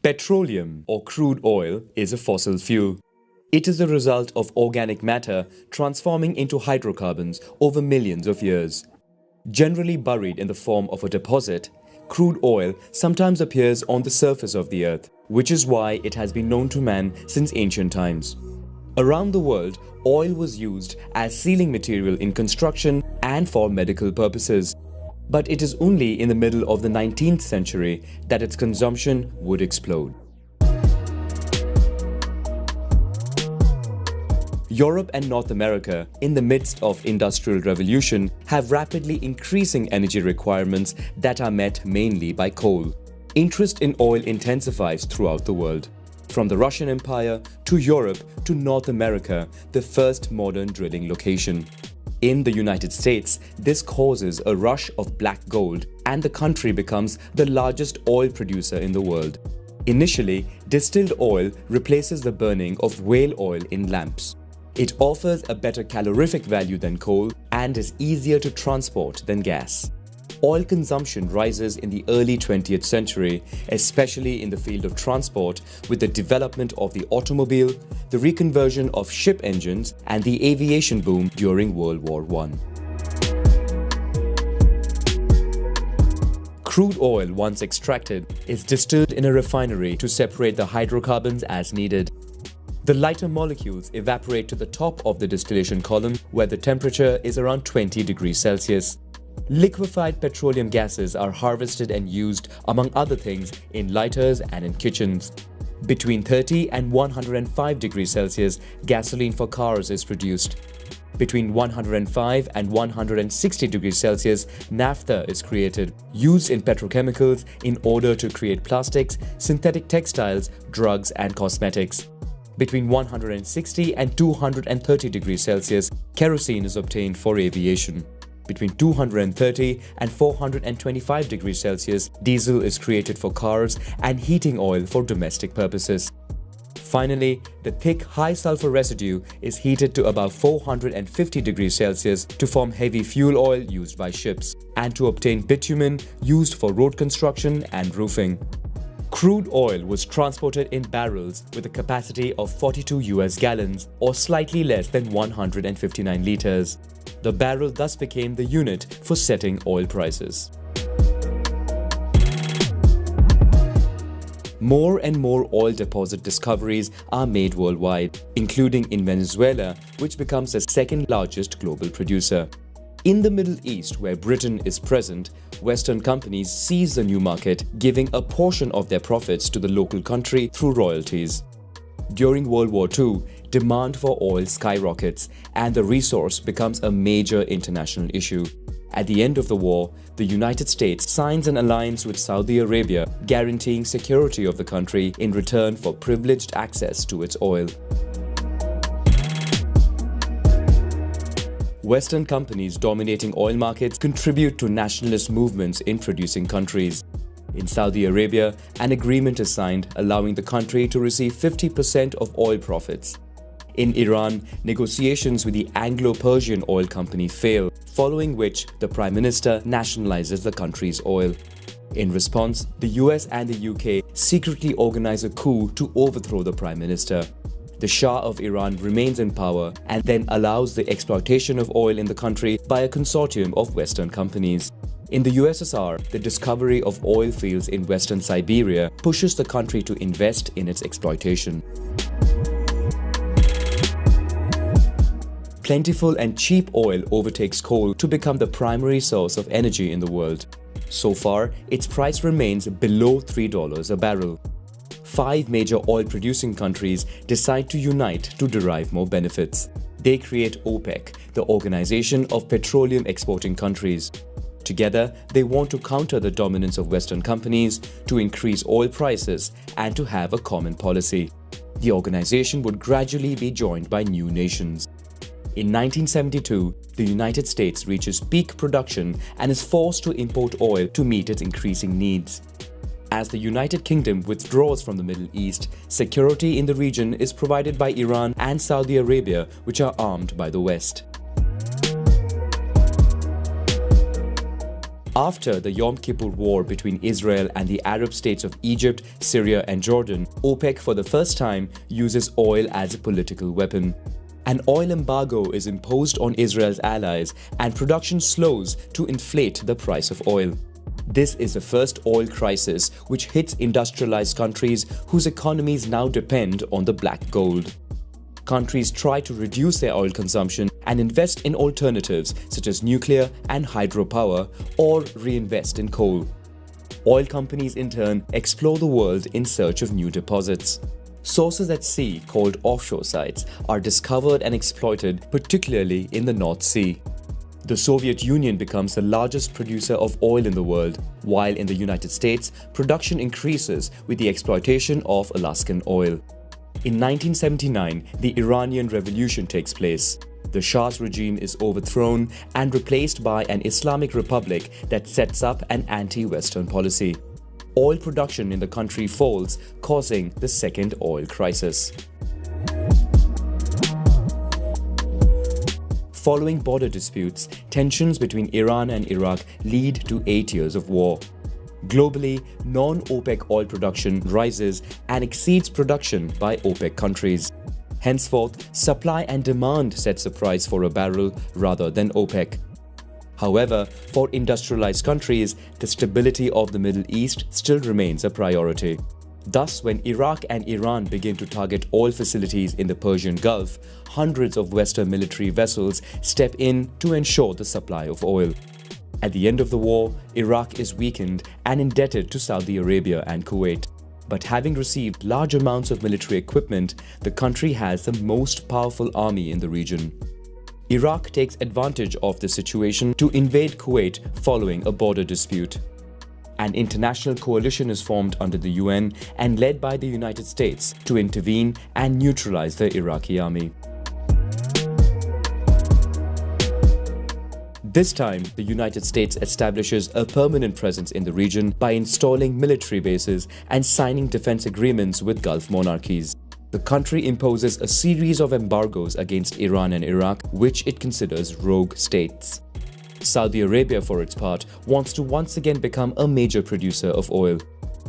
Petroleum, or crude oil, is a fossil fuel. It is the result of organic matter transforming into hydrocarbons over millions of years. Generally buried in the form of a deposit, crude oil sometimes appears on the surface of the earth, which is why it has been known to man since ancient times. Around the world, oil was used as sealing material in construction and for medical purposes. But it is only in the middle of the 19th century that its consumption would explode. Europe and North America, in the midst of industrial revolution, have rapidly increasing energy requirements that are met mainly by coal. Interest in oil intensifies throughout the world. From the Russian Empire to Europe to North America, the first modern drilling location. In the United States, this causes a rush of black gold and the country becomes the largest oil producer in the world. Initially, distilled oil replaces the burning of whale oil in lamps. It offers a better calorific value than coal and is easier to transport than gas. Oil consumption rises in the early 20th century, especially in the field of transport, with the development of the automobile, the reconversion of ship engines, and the aviation boom during World War I. Crude oil, once extracted, is distilled in a refinery to separate the hydrocarbons as needed. The lighter molecules evaporate to the top of the distillation column, where the temperature is around 20 degrees Celsius. Liquefied petroleum gases are harvested and used, among other things, in lighters and in kitchens. Between 30 and 105 degrees Celsius, gasoline for cars is produced. Between 105 and 160 degrees Celsius, naphtha is created, used in petrochemicals in order to create plastics, synthetic textiles, drugs and cosmetics. Between 160 and 230 degrees Celsius, kerosene is obtained for aviation. Between 230 and 425 degrees Celsius, diesel is created for cars and heating oil for domestic purposes. Finally, the thick high-sulfur residue is heated to above 450 degrees Celsius to form heavy fuel oil used by ships and to obtain bitumen used for road construction and roofing. Crude oil was transported in barrels with a capacity of 42 US gallons or slightly less than 159 liters. The barrel thus became the unit for setting oil prices. More and more oil deposit discoveries are made worldwide, including in Venezuela, which becomes the second largest global producer. In the Middle East, where Britain is present, Western companies seize the new market, giving a portion of their profits to the local country through royalties. During World War II, demand for oil skyrockets and the resource becomes a major international issue. At the end of the war, the United States signs an alliance with Saudi Arabia, guaranteeing security of the country in return for privileged access to its oil. Western companies dominating oil markets contribute to nationalist movements in producing countries. In Saudi Arabia, an agreement is signed allowing the country to receive 50% of oil profits. In Iran, negotiations with the Anglo-Persian oil company fail, following which the Prime Minister nationalizes the country's oil. In response, the US and the UK secretly organize a coup to overthrow the Prime Minister. The Shah of Iran remains in power and then allows the exploitation of oil in the country by a consortium of Western companies. In the USSR, the discovery of oil fields in Western Siberia pushes the country to invest in its exploitation. Plentiful and cheap oil overtakes coal to become the primary source of energy in the world. So far, its price remains below $3 a barrel. 5 major oil-producing countries decide to unite to derive more benefits. They create OPEC, the Organization of Petroleum Exporting Countries. Together, they want to counter the dominance of Western companies, to increase oil prices, and to have a common policy. The organization would gradually be joined by new nations. In 1972, the United States reaches peak production and is forced to import oil to meet its increasing needs. As the United Kingdom withdraws from the Middle East, security in the region is provided by Iran and Saudi Arabia, which are armed by the West. After the Yom Kippur War between Israel and the Arab states of Egypt, Syria and Jordan, OPEC for the first time uses oil as a political weapon. An oil embargo is imposed on Israel's allies and production slows to inflate the price of oil. This is the first oil crisis which hits industrialized countries whose economies now depend on the black gold. Countries try to reduce their oil consumption and invest in alternatives such as nuclear and hydropower or reinvest in coal. Oil companies in turn explore the world in search of new deposits. Sources at sea, called offshore sites, are discovered and exploited, particularly in the North Sea. The Soviet Union becomes the largest producer of oil in the world, while in the United States, production increases with the exploitation of Alaskan oil. In 1979, the Iranian Revolution takes place. The Shah's regime is overthrown and replaced by an Islamic republic that sets up an anti-Western policy. Oil production in the country falls, causing the second oil crisis. Following border disputes, tensions between Iran and Iraq lead to 8 years of war. Globally, non-OPEC oil production rises and exceeds production by OPEC countries. Henceforth, supply and demand sets the price for a barrel rather than OPEC. However, for industrialized countries, the stability of the Middle East still remains a priority. Thus, when Iraq and Iran begin to target oil facilities in the Persian Gulf, hundreds of Western military vessels step in to ensure the supply of oil. At the end of the war, Iraq is weakened and indebted to Saudi Arabia and Kuwait. But having received large amounts of military equipment, the country has the most powerful army in the region. Iraq takes advantage of the situation to invade Kuwait following a border dispute. An international coalition is formed under the UN and led by the United States to intervene and neutralize the Iraqi army. This time, the United States establishes a permanent presence in the region by installing military bases and signing defense agreements with Gulf monarchies. The country imposes a series of embargoes against Iran and Iraq, which it considers rogue states. Saudi Arabia, for its part, wants to once again become a major producer of oil.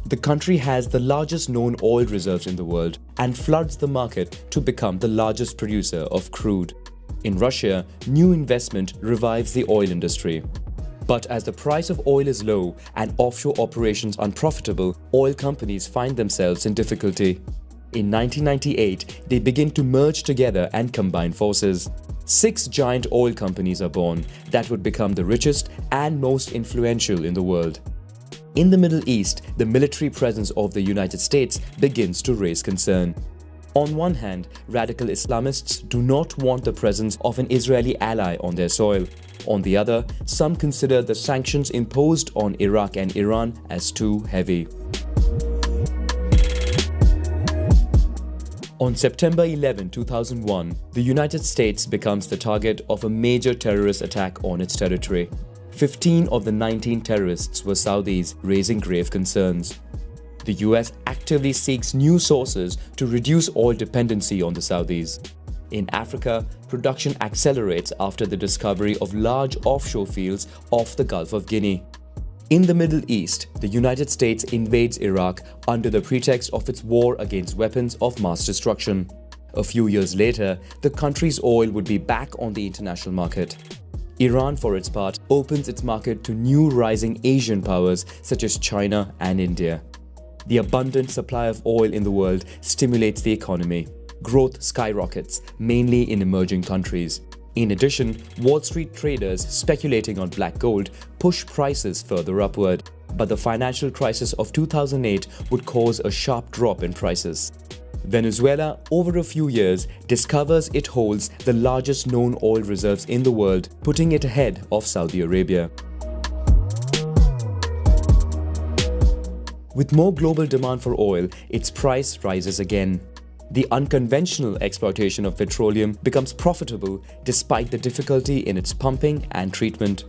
The country has the largest known oil reserves in the world and floods the market to become the largest producer of crude. In Russia, new investment revives the oil industry. But as the price of oil is low and offshore operations unprofitable, oil companies find themselves in difficulty. In 1998, they begin to merge together and combine forces. 6 giant oil companies are born that would become the richest and most influential in the world. In the Middle East, the military presence of the United States begins to raise concern. On one hand, radical Islamists do not want the presence of an Israeli ally on their soil. On the other, some consider the sanctions imposed on Iraq and Iran as too heavy. On September 11, 2001, the United States becomes the target of a major terrorist attack on its territory. 15 of the 19 terrorists were Saudis, raising grave concerns. The US actively seeks new sources to reduce oil dependency on the Saudis. In Africa, production accelerates after the discovery of large offshore fields off the Gulf of Guinea. In the Middle East, the United States invades Iraq under the pretext of its war against weapons of mass destruction. A few years later, the country's oil would be back on the international market. Iran, for its part, opens its market to new rising Asian powers such as China and India. The abundant supply of oil in the world stimulates the economy. Growth skyrockets, mainly in emerging countries. In addition, Wall Street traders speculating on black gold push prices further upward. But the financial crisis of 2008 would cause a sharp drop in prices. Venezuela, over a few years, discovers it holds the largest known oil reserves in the world, putting it ahead of Saudi Arabia. With more global demand for oil, its price rises again. The unconventional exploitation of petroleum becomes profitable despite the difficulty in its pumping and treatment.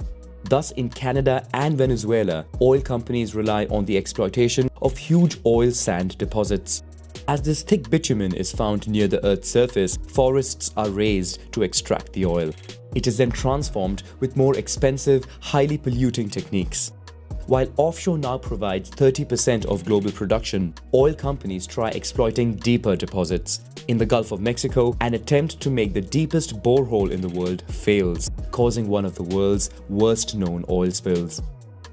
Thus, in Canada and Venezuela, oil companies rely on the exploitation of huge oil sand deposits. As this thick bitumen is found near the Earth's surface, forests are razed to extract the oil. It is then transformed with more expensive, highly polluting techniques. While offshore now provides 30% of global production, oil companies try exploiting deeper deposits. In the Gulf of Mexico, an attempt to make the deepest borehole in the world fails, causing one of the world's worst-known oil spills.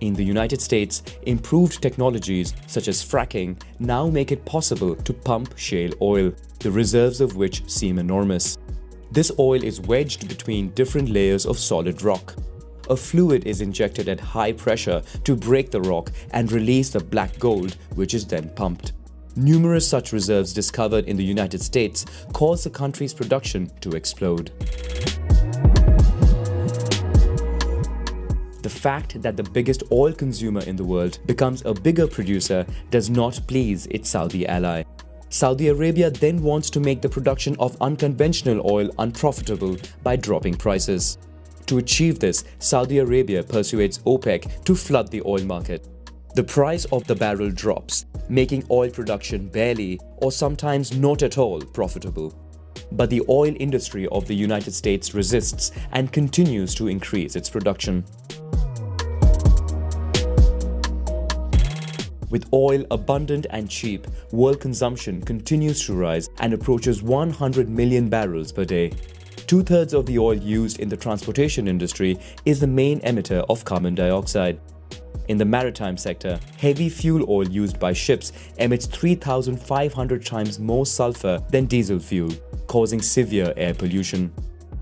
In the United States, improved technologies such as fracking now make it possible to pump shale oil, the reserves of which seem enormous. This oil is wedged between different layers of solid rock. A fluid is injected at high pressure to break the rock and release the black gold, which is then pumped. Numerous such reserves discovered in the United States cause the country's production to explode. The fact that the biggest oil consumer in the world becomes a bigger producer does not please its Saudi ally. Saudi Arabia then wants to make the production of unconventional oil unprofitable by dropping prices. To achieve this, Saudi Arabia persuades OPEC to flood the oil market. The price of the barrel drops, making oil production barely or sometimes not at all profitable. But the oil industry of the United States resists and continues to increase its production. With oil abundant and cheap, world consumption continues to rise and approaches 100 million barrels per day. Two-thirds of the oil used in the transportation industry is the main emitter of carbon dioxide. In the maritime sector, heavy fuel oil used by ships emits 3,500 times more sulfur than diesel fuel, causing severe air pollution.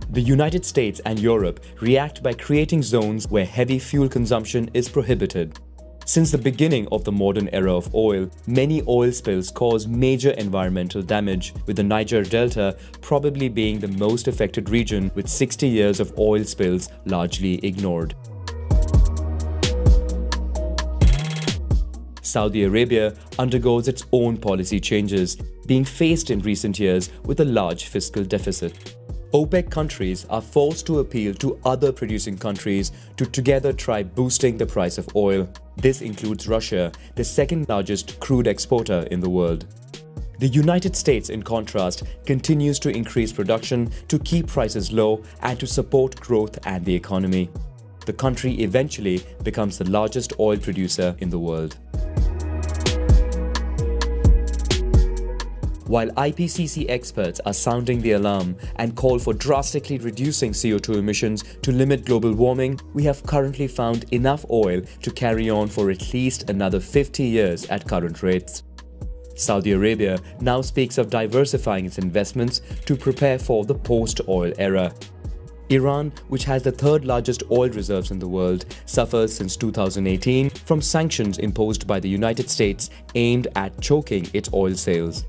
The United States and Europe react by creating zones where heavy fuel consumption is prohibited. Since the beginning of the modern era of oil, many oil spills cause major environmental damage, with the Niger Delta probably being the most affected region, with 60 years of oil spills largely ignored. Saudi Arabia undergoes its own policy changes, being faced in recent years with a large fiscal deficit. OPEC countries are forced to appeal to other producing countries to together try boosting the price of oil. This includes Russia, the second largest crude exporter in the world. The United States, in contrast, continues to increase production to keep prices low and to support growth and the economy. The country eventually becomes the largest oil producer in the world. While IPCC experts are sounding the alarm and call for drastically reducing CO2 emissions to limit global warming, we have currently found enough oil to carry on for at least another 50 years at current rates. Saudi Arabia now speaks of diversifying its investments to prepare for the post-oil era. Iran, which has the third largest oil reserves in the world, suffers since 2018 from sanctions imposed by the United States aimed at choking its oil sales.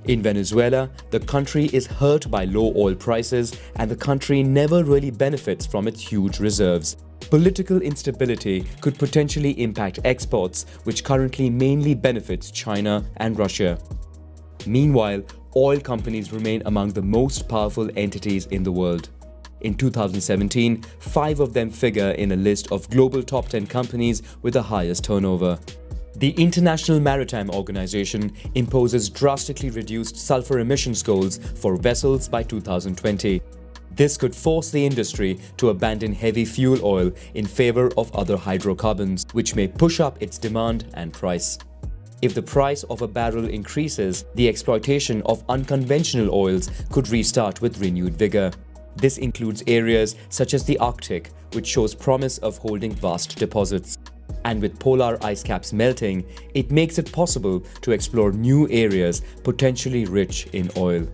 In Venezuela, the country is hurt by low oil prices and the country never really benefits from its huge reserves. Political instability could potentially impact exports, which currently mainly benefits China and Russia. Meanwhile, oil companies remain among the most powerful entities in the world. In 2017, 5 of them figure in a list of global top 10 companies with the highest turnover. The International Maritime Organization imposes drastically reduced sulfur emissions goals for vessels by 2020. This could force the industry to abandon heavy fuel oil in favor of other hydrocarbons, which may push up its demand and price. If the price of a barrel increases, the exploitation of unconventional oils could restart with renewed vigor. This includes areas such as the Arctic, which shows promise of holding vast deposits. And with polar ice caps melting, it makes it possible to explore new areas potentially rich in oil.